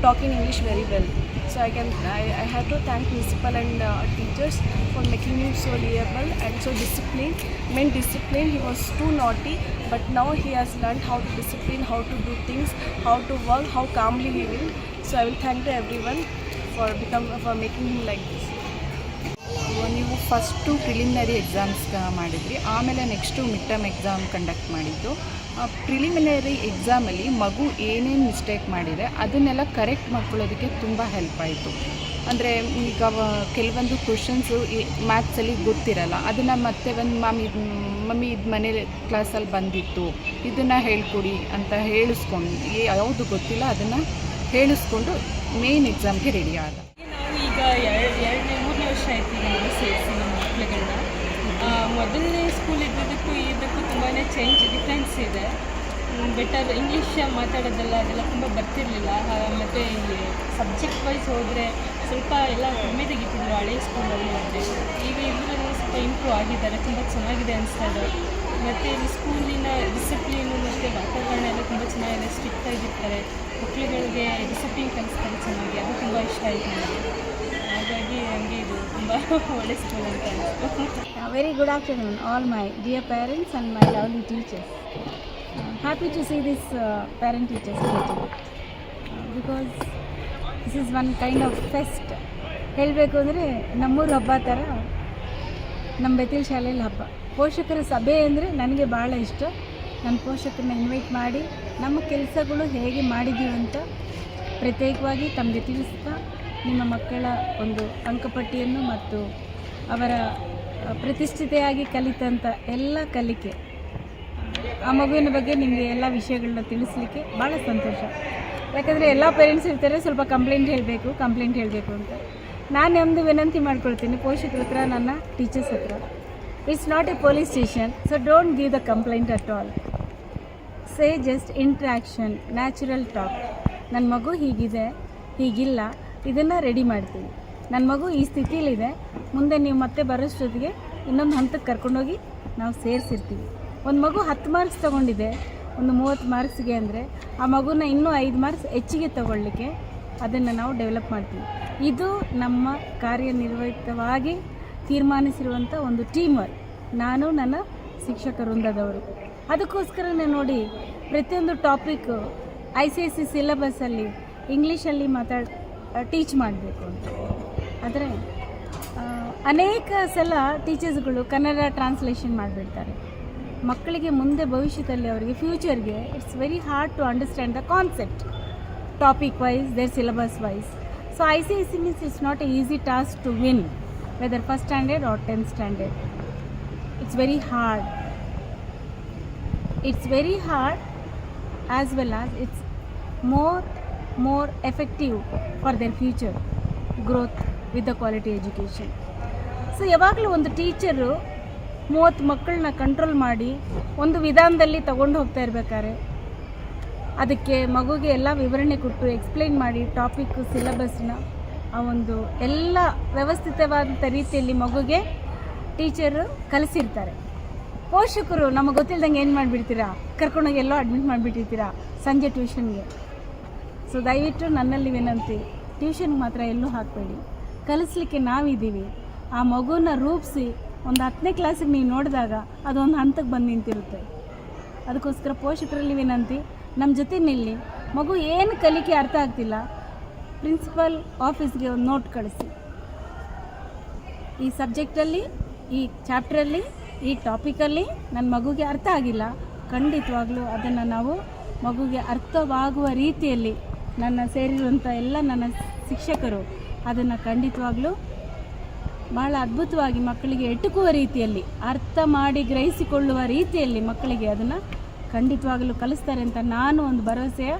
talk in English very well. So I have to thank principal and teachers for making him so liable and so disciplined. Discipline, he was too naughty, but now he has learned how to discipline, how to do things, how to work, how calmly he will. So I will thank to everyone for making him like this. ನೀವು first preliminary exams ಮಾಡಿದ್ರಿ, ಆಮೇಲೆ next mid term exam conduct ಮಾಡಿದ್ದು. Preliminary ಎಕ್ಸಾಮಲ್ಲಿ ಮಗು ಏನೇನು mistake ಮಾಡಿದೆ ಅದನ್ನೆಲ್ಲ correct ಮಾಡ್ಕೊಳ್ಳೋದಕ್ಕೆ ತುಂಬ ಹೆಲ್ಪ್ ಆಯಿತು. ಅಂದರೆ ಈಗ ಕೆಲವೊಂದು ಕ್ವಶನ್ಸು ಮ್ಯಾಥ್ಸಲ್ಲಿ ಗೊತ್ತಿರಲ್ಲ, ಅದನ್ನು ಮತ್ತೆ ಒಂದು ಮಮ್ಮಿ ಇದು ಮನೇಲಿ ಕ್ಲಾಸಲ್ಲಿ ಬಂದಿತ್ತು, ಇದನ್ನು ಹೇಳ್ಕೊಡಿ ಅಂತ ಹೇಳಿಸ್ಕೊಂಡು, ಯಾವುದು ಗೊತ್ತಿಲ್ಲ ಅದನ್ನು ಹೇಳಿಸ್ಕೊಂಡು ಮೇನ್ ಎಕ್ಸಾಮ್ಗೆ ರೆಡಿ ಆದ. ನಾವು ಈಗ 2-3 ವರ್ಷ ಆಯ್ತು ಈಗ ಸೇರಿಸಿ ನಮ್ಮ ಮಕ್ಕಳುಗಳನ್ನ. ಮೊದಲನೇ ಸ್ಕೂಲ್ ಇದ್ದದಕ್ಕೂ ಇದಕ್ಕೂ ತುಂಬಾ ಡಿಫ್ರೆನ್ಸ್ ಇದೆ. ಬೆಟರ್ ಇಂಗ್ಲೀಷ್ ಮಾತಾಡೋದೆಲ್ಲ ಅದೆಲ್ಲ ತುಂಬ ಬರ್ತಿರಲಿಲ್ಲ. ಮತ್ತು ಇಲ್ಲಿ ಸಬ್ಜೆಕ್ಟ್ ವೈಸ್ ಹೋದರೆ ಸ್ವಲ್ಪ ಎಲ್ಲ ಕಡಿಮೆ ತೆಗಿತಿದ್ರು ಹಳೆ ಸ್ಕೂಲಲ್ಲಿ. ಮತ್ತು ಈಗ ಇದರಲ್ಲೂ ಸ್ವಲ್ಪ ಇಂಪ್ರೂವ್ ಆಗಿದ್ದಾರೆ, ತುಂಬ ಚೆನ್ನಾಗಿದೆ ಅನಿಸ್ತಾ ಇದೆ. ಮತ್ತು ಇಲ್ಲಿ ಸ್ಕೂಲಿನ ಡಿಸಿಪ್ಲೀನು ಮತ್ತು ವಾತಾವರಣ ಎಲ್ಲ ತುಂಬ ಚೆನ್ನಾಗಿದೆ, ಸ್ಟ್ರಿಕ್ಟ್ ಆಗಿರ್ತಾರೆ, ಮಕ್ಕಳುಗಳಿಗೆ ಡಿಸಿಪ್ಲಿನ್ ಕಲಿಸ್ತಾರೆ ಚೆನ್ನಾಗಿ, ಅದು ತುಂಬ ಇಷ್ಟ ಆಯಿತು ನನಗೆ. ಹಾಗಾಗಿ ನನಗೆ ಇದು ತುಂಬ ಒಳ್ಳೆ ಸ್ಕೂಲ್ ಅಂತ ಅನಿಸ್ತು. Very good afternoon, all my dear parents and my lovely teachers. Happy to see this parent-teachers meeting because this is one kind of fest. ಹೇಳಬೇಕು ಅಂದರೆ ನಮ್ಮೂರು ಹಬ್ಬ ಥರ ನಮ್ಮ ಬೆತ್ತಲ್ ಶಾಲೆಯಲ್ಲಿ ಹಬ್ಬ. ಪೋಷಕರ ಸಭೆ ಅಂದರೆ ನನಗೆ ಭಾಳ ಇಷ್ಟ. ನನ್ನ ಪೋಷಕರನ್ನ ಇನ್ವೈಟ್ ಮಾಡಿ ನಮ್ಮ ಕೆಲಸಗಳು ಹೇಗೆ ಮಾಡಿದ್ದೀವಿ ಅಂತ ಪ್ರತ್ಯೇಕವಾಗಿ ತಮಗೆ ತಿಳಿಸ್ತಾ ನಿಮ್ಮ ಮಕ್ಕಳ ಒಂದು ಅಂಕಪಟ್ಟಿಯನ್ನು ಮತ್ತು ಅವರ ಪ್ರತಿಷ್ಠಿತೆಯಾಗಿ ಕಲಿತಂಥ ಎಲ್ಲ ಕಲಿಕೆ, ಆ ಮಗುವಿನ ಬಗ್ಗೆ ನಿಮಗೆ ಎಲ್ಲ ವಿಷಯಗಳನ್ನ ತಿಳಿಸ್ಲಿಕ್ಕೆ ಭಾಳ ಸಂತೋಷ. ಯಾಕಂದರೆ ಎಲ್ಲ ಪೇರೆಂಟ್ಸ್ ಇರ್ತಾರೆ, ಸ್ವಲ್ಪ ಕಂಪ್ಲೇಂಟ್ ಹೇಳಬೇಕು ಅಂತ. ನಾನು ಒಂದು ವಿನಂತಿ ಮಾಡ್ಕೊಳ್ತೀನಿ ಪೋಷಕರ ಹತ್ರ, ನನ್ನ ಟೀಚರ್ಸ್ ಹತ್ರ. It's not A police station, so don't give the complaint at all. Say just interaction, natural talk. ನನ್ನ ಮಗು ಹೀಗಿದೆ, ಹೀಗಿಲ್ಲ, ಇದನ್ನು ರೆಡಿ ಮಾಡ್ತೀನಿ. ನನ್ನ ಮಗು ಈ ಸ್ಥಿತಿಲಿದೆ, ಮುಂದೆ ನೀವು ಮತ್ತೆ ಬರೋಷ್ಟೊತ್ತಿಗೆ ಇನ್ನೊಂದು ಹಂತಕ್ಕೆ ಕರ್ಕೊಂಡೋಗಿ ನಾವು ಸೇರಿಸಿರ್ತೀವಿ. ಒಂದು ಮಗು 10 ಮಾರ್ಕ್ಸ್ ತೊಗೊಂಡಿದೆ ಒಂದು 30 ಮಾರ್ಕ್ಸ್ಗೆ ಅಂದರೆ ಆ ಮಗುನ ಇನ್ನೂ 5 ಮಾರ್ಕ್ಸ್ ಹೆಚ್ಚಿಗೆ ತಗೊಳ್ಳಿಕ್ಕೆ ಅದನ್ನು ನಾವು ಡೆವಲಪ್ ಮಾಡ್ತೀವಿ. ಇದು ನಮ್ಮ ಕಾರ್ಯನಿರ್ವಹಿತವಾಗಿ ತೀರ್ಮಾನಿಸಿರುವಂಥ ಒಂದು ಟೀಮ್ ವರ್ಕ್, ನಾನು ನನ್ನ ಶಿಕ್ಷಕ ವೃಂದದವರು. ಅದಕ್ಕೋಸ್ಕರನೇ ನೋಡಿ ಪ್ರತಿಯೊಂದು ಟಾಪಿಕ್ಕು ICSE ಸಿಲೆಬಸ್ಸಲ್ಲಿ ಇಂಗ್ಲೀಷಲ್ಲಿ ಟೀಚ್ ಮಾಡಬೇಕು ಅಂತ. ಆದರೆ ಅನೇಕ ಸಲ ಟೀಚರ್ಸ್ಗಳು ಕನ್ನಡ ಟ್ರಾನ್ಸ್ಲೇಷನ್ ಮಾಡಿಬಿಡ್ತಾರೆ. ಮಕ್ಕಳಿಗೆ ಮುಂದೆ ಭವಿಷ್ಯದಲ್ಲಿ ಅವರಿಗೆ ಫ್ಯೂಚರ್ಗೆ it's very hard to understand the concept topic wise, their syllabus wise. So ICSE means it's not an easy task to win, whether first standard or 10th standard. It's very hard. It's very hard as well as it's more effective for their future growth with the quality education. So ಯಾವಾಗಲೂ ಒಂದು teacher 30 ಮಕ್ಕಳನ್ನ control ಮಾಡಿ ಒಂದು ವಿಧಾನದಲ್ಲಿ ತಗೊಂಡು ಹೋಗ್ತಾ ಇರ್ಬೇಕಾದ್ರೆ ಅದಕ್ಕೆ ಮಗುಗೆ ಎಲ್ಲ ವಿವರಣೆ ಕೊಟ್ಟು ಎಕ್ಸ್ಪ್ಲೈನ್ ಮಾಡಿ ಟಾಪಿಕ್ಕು ಸಿಲೆಬಸ್ನ ಆ ಒಂದು ಎಲ್ಲ ವ್ಯವಸ್ಥಿತವಾದಂಥ ರೀತಿಯಲ್ಲಿ ಮಗುಗೆ ಟೀಚರು ಕಲಿಸಿರ್ತಾರೆ. ಪೋಷಕರು ನಮಗೆ ಗೊತ್ತಿಲ್ದಂಗೆ ಏನು ಮಾಡಿಬಿಡ್ತೀರಾ, ಕರ್ಕೊಂಡೋಗಿ ಎಲ್ಲೋ ಅಡ್ಮಿಟ್ ಮಾಡಿಬಿಟ್ಟಿರ್ತೀರಾ ಸಂಜೆ ಟ್ಯೂಷನ್ಗೆ. ಸೊ ದಯವಿಟ್ಟು ನನ್ನಲ್ಲಿ ವಿನಂತಿ, ಟ್ಯೂಷನ್ಗೆ ಮಾತ್ರ ಎಲ್ಲೂ ಹಾಕಬೇಡಿ. ಕಲಿಸ್ಲಿಕ್ಕೆ ನಾವಿದ್ದೀವಿ. ಆ ಮಗುನ ರೂಪಿಸಿ ಒಂದು 10ನೇ ಕ್ಲಾಸಿಗೆ ನೀವು ನೋಡಿದಾಗ ಅದೊಂದು ಹಂತಕ್ಕೆ ಬಂದು ನಿಂತಿರುತ್ತೆ. ಅದಕ್ಕೋಸ್ಕರ ಪೋಷಕರಲ್ಲಿ ವಿನಂತಿ, ನಮ್ಮ ಜೊತೆ ನಿಲ್ಲಿ. ಮಗು ಏನು ಕಲಿಕೆ ಅರ್ಥ ಆಗ್ತಿಲ್ಲ, ಪ್ರಿನ್ಸಿಪಲ್ ಆಫೀಸ್ಗೆ ಒಂದು ನೋಟ್ ಕಳಿಸಿ, ಈ ಸಬ್ಜೆಕ್ಟಲ್ಲಿ, ಈ ಚಾಪ್ಟ್ರಲ್ಲಿ, ಈ ಟಾಪಿಕಲ್ಲಿ ನನ್ನ ಮಗುಗೆ ಅರ್ಥ ಆಗಿಲ್ಲ. ಖಂಡಿತವಾಗ್ಲೂ ಅದನ್ನು ನಾವು ಮಗುಗೆ ಅರ್ಥವಾಗುವ ರೀತಿಯಲ್ಲಿ ನನ್ನ ಸೇರಿರುವಂಥ ಎಲ್ಲ ನನ್ನ ಶಿಕ್ಷಕರು ಅದನ್ನು ಖಂಡಿತವಾಗ್ಲೂ ಭಾಳ ಅದ್ಭುತವಾಗಿ ಮಕ್ಕಳಿಗೆ ಎಟುಕುವ ರೀತಿಯಲ್ಲಿ, ಅರ್ಥ ಮಾಡಿ ಗ್ರಹಿಸಿಕೊಳ್ಳುವ ರೀತಿಯಲ್ಲಿ ಮಕ್ಕಳಿಗೆ ಅದನ್ನು ಖಂಡಿತವಾಗಲೂ ಕಲಿಸ್ತಾರೆ ಅಂತ ನಾನು ಒಂದು ಭರವಸೆಯ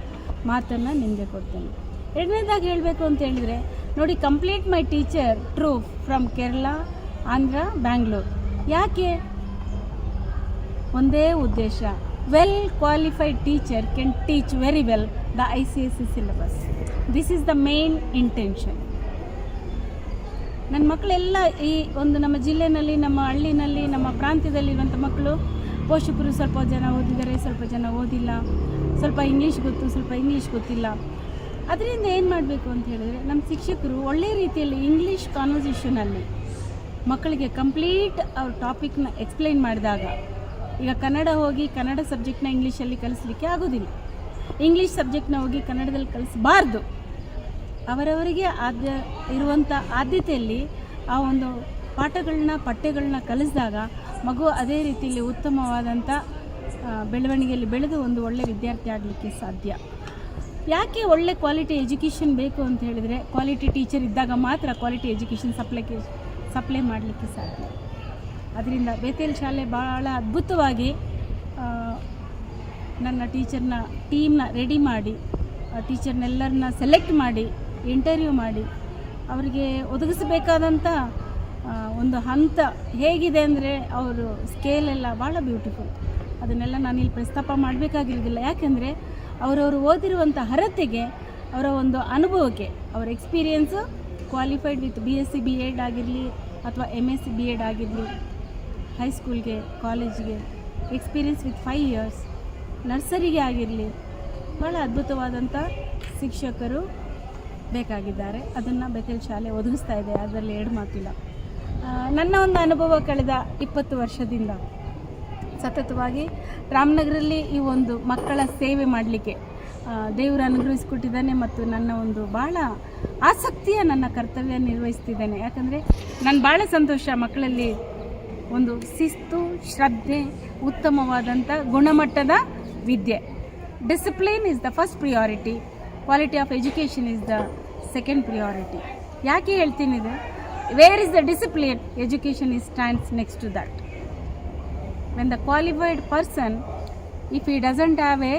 ಮಾತನ್ನು ನಿಮಗೆ ಕೊಡ್ತೇನೆ. ಎರಡನೇದಾಗಿ ಹೇಳಬೇಕು ಅಂತ ಹೇಳಿದರೆ ನೋಡಿ, complete my teacher true from Kerala, Andhra, Bangalore. ಯಾಕೆ? ಒಂದೇ ಉದ್ದೇಶ, well qualified teacher can teach very well the ICSE syllabus. This is the main intention. ನನ್ನ ಮಕ್ಕಳೆಲ್ಲ ಈ ಒಂದು ನಮ್ಮ ಜಿಲ್ಲೆಯಲ್ಲಿ, ನಮ್ಮ ಹಳ್ಳಿನಲ್ಲಿ, ನಮ್ಮ ಪ್ರಾಂತ್ಯದಲ್ಲಿರುವಂಥ ಮಕ್ಕಳು, ಪೋಷಕರು ಸ್ವಲ್ಪ ಜನ ಓದಿದ್ದಾರೆ, ಸ್ವಲ್ಪ ಜನ ಓದಿಲ್ಲ, ಸ್ವಲ್ಪ ಇಂಗ್ಲೀಷ್ ಗೊತ್ತು, ಸ್ವಲ್ಪ ಇಂಗ್ಲೀಷ್ ಗೊತ್ತಿಲ್ಲ. ಅದರಿಂದ ಏನು ಮಾಡಬೇಕು ಅಂತ ಹೇಳಿದ್ರೆ, ನಮ್ಮ ಶಿಕ್ಷಕರು ಒಳ್ಳೆಯ ರೀತಿಯಲ್ಲಿ ಇಂಗ್ಲೀಷ್ ಕಾನ್ವರ್ಸೇಷನಲ್ಲಿ ಮಕ್ಕಳಿಗೆ ಕಂಪ್ಲೀಟ್ ಅವ್ರ ಟಾಪಿಕ್ನ ಎಕ್ಸ್ಪ್ಲೈನ್ ಮಾಡಿದಾಗ, ಈಗ ಕನ್ನಡ ಹೋಗಿ ಕನ್ನಡ ಸಬ್ಜೆಕ್ಟ್ನ ಇಂಗ್ಲೀಷಲ್ಲಿ ಕಲಿಸ್ಲಿಕ್ಕೆ ಆಗೋದಿಲ್ಲ, ಇಂಗ್ಲೀಷ್ ಸಬ್ಜೆಕ್ಟ್ನ ಹೋಗಿ ಕನ್ನಡದಲ್ಲಿ ಕಲಿಸಬಾರ್ದು. ಅವರವರಿಗೆ ಇರುವಂಥ ಆದ್ಯತೆಯಲ್ಲಿ ಆ ಒಂದು ಪಠ್ಯಗಳನ್ನ ಕಲಿಸಿದಾಗ ಮಗು ಅದೇ ರೀತಿಯಲ್ಲಿ ಉತ್ತಮವಾದಂಥ ಬೆಳವಣಿಗೆಯಲ್ಲಿ ಬೆಳೆದು ಒಂದು ಒಳ್ಳೆಯ ವಿದ್ಯಾರ್ಥಿ ಆಗಲಿಕ್ಕೆ ಸಾಧ್ಯ. ಯಾಕೆ ಒಳ್ಳೆ ಕ್ವಾಲಿಟಿ ಎಜುಕೇಷನ್ ಬೇಕು ಅಂತ ಹೇಳಿದರೆ, ಕ್ವಾಲಿಟಿ ಟೀಚರ್ ಇದ್ದಾಗ ಮಾತ್ರ ಕ್ವಾಲಿಟಿ ಎಜುಕೇಷನ್ ಸಪ್ಲೈ ಮಾಡಲಿಕ್ಕೆ ಸಾಧ್ಯ. ಅದರಿಂದ ಬೇತೇಲ್ ಶಾಲೆ ಭಾಳ ಅದ್ಭುತವಾಗಿ ನನ್ನ ಟೀಮ್ನ ರೆಡಿ ಮಾಡಿ, ಟೀಚರ್ನೆಲ್ಲರನ್ನ ಸೆಲೆಕ್ಟ್ ಮಾಡಿ, ಇಂಟರ್ವ್ಯೂ ಮಾಡಿ, ಅವರಿಗೆ ಒದಗಿಸಬೇಕಾದಂಥ ಒಂದು ಹಂತ ಹೇಗಿದೆ ಅಂದರೆ ಅವರು ಸ್ಕೇಲೆಲ್ಲ ಭಾಳ ಬ್ಯೂಟಿಫುಲ್. ಅದನ್ನೆಲ್ಲ ನಾನಿಲ್ಲಿ ಪ್ರಸ್ತಾಪ ಮಾಡಬೇಕಾಗಿರೋದಿಲ್ಲ, ಯಾಕೆಂದರೆ ಅವರವರು ಓದಿರುವಂಥ ಅರ್ಹತೆಗೆ, ಅವರ ಒಂದು ಅನುಭವಕ್ಕೆ, ಅವರ experience qualified with BSc B.Ed ಆಗಿರಲಿ ಅಥವಾ MSc B.Ed ಆಗಿರಲಿ, ಹೈಸ್ಕೂಲ್ಗೆ ಕಾಲೇಜಿಗೆ ಎಕ್ಸ್ಪೀರಿಯೆನ್ಸ್ ವಿತ್ 5 years, ನರ್ಸರಿಗೆ ಆಗಿರಲಿ, ಭಾಳ ಅದ್ಭುತವಾದಂಥ ಶಿಕ್ಷಕರು ಬೇಕಾಗಿದ್ದಾರೆ. ಅದನ್ನು ಬೆಥೆಲ್ ಶಾಲೆ ಒದಗಿಸ್ತಾ ಇದೆ, ಅದರಲ್ಲಿ 2 ಮಾತಿಲ್ಲ. ನನ್ನ ಒಂದು ಅನುಭವ ಕಳೆದ 20 ವರ್ಷದಿಂದ ಸತತವಾಗಿ ರಾಮನಗರಲ್ಲಿ ಈ ಒಂದು ಮಕ್ಕಳ ಸೇವೆ ಮಾಡಲಿಕ್ಕೆ ದೇವರು ಅನುಗ್ರಹಿಸಿಕೊಟ್ಟಿದ್ದಾನೆ ಮತ್ತು ನನ್ನ ಒಂದು ಭಾಳ ಆಸಕ್ತಿಯ ನನ್ನ ಕರ್ತವ್ಯ ನಿರ್ವಹಿಸ್ತಿದ್ದೇನೆ. ಯಾಕಂದರೆ ನಾನು ಭಾಳ ಸಂತೋಷ ಮಕ್ಕಳಲ್ಲಿ ಒಂದು ಶಿಸ್ತು, ಶ್ರದ್ಧೆ, ಉತ್ತಮವಾದಂಥ ಗುಣಮಟ್ಟದ ವಿದ್ಯೆ. Discipline is the first priority, quality of education is the second priority. ಯಾಕೆ ಹೇಳ್ತೀನಿ ಇದು? Where is the discipline, education is stands next to that. When the qualified person, if he doesn't have a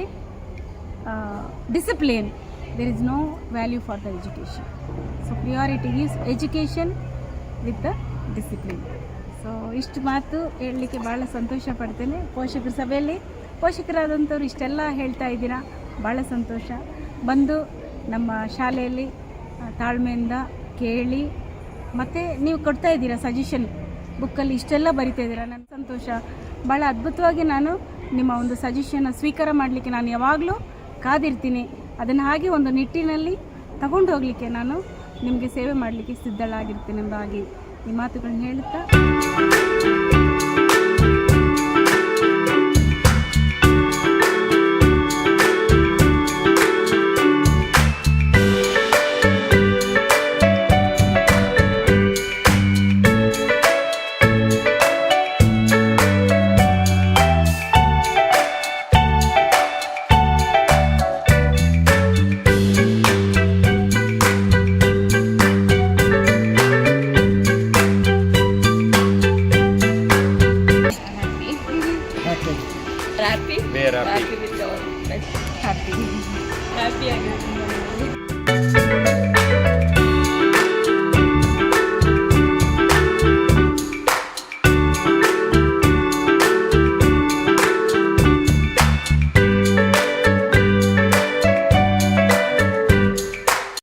discipline, there is no value for the education. So priority is education with the discipline. So ಇಷ್ಟು ಮಾತು ಹೇಳಲಿಕ್ಕೆ ಭಾಳ ಸಂತೋಷ ಪಡ್ತೇನೆ. ಪೋಷಕರ ಸಭೆಯಲ್ಲಿ ಪೋಷಕರಾದಂಥವ್ರು ಇಷ್ಟೆಲ್ಲ ಹೇಳ್ತಾ ಇದ್ದೀರಾ, ಭಾಳ ಸಂತೋಷ. ಬಂದು ನಮ್ಮ ಶಾಲೆಯಲ್ಲಿ ತಾಳ್ಮೆಯಿಂದ ಕೇಳಿ, ಮತ್ತು ನೀವು ಕೊಡ್ತಾ ಇದ್ದೀರಾ ಸಜೆಷನ್, ಬುಕ್ಕಲ್ಲಿ ಇಷ್ಟೆಲ್ಲ ಬರಿತಾ ಇದ್ದೀರಾ, ನನ್ನ ಸಂತೋಷ. ಭಾಳ ಅದ್ಭುತವಾಗಿ ನಾನು ನಿಮ್ಮ ಒಂದು ಸಜೆಷನ್ನ ಸ್ವೀಕಾರ ಮಾಡಲಿಕ್ಕೆ ನಾನು ಯಾವಾಗಲೂ ಕಾದಿರ್ತೀನಿ. ಅದನ್ನು ಹಾಗೆ ಒಂದು ನಿಟ್ಟಿನಲ್ಲಿ ತಗೊಂಡು ಹೋಗಲಿಕ್ಕೆ ನಾನು ನಿಮಗೆ ಸೇವೆ ಮಾಡಲಿಕ್ಕೆ ಸಿದ್ಧಳಾಗಿರ್ತೀನಿ ಎಂಬಾಗಿ ಈ ಮಾತುಗಳನ್ನ ಹೇಳುತ್ತಾ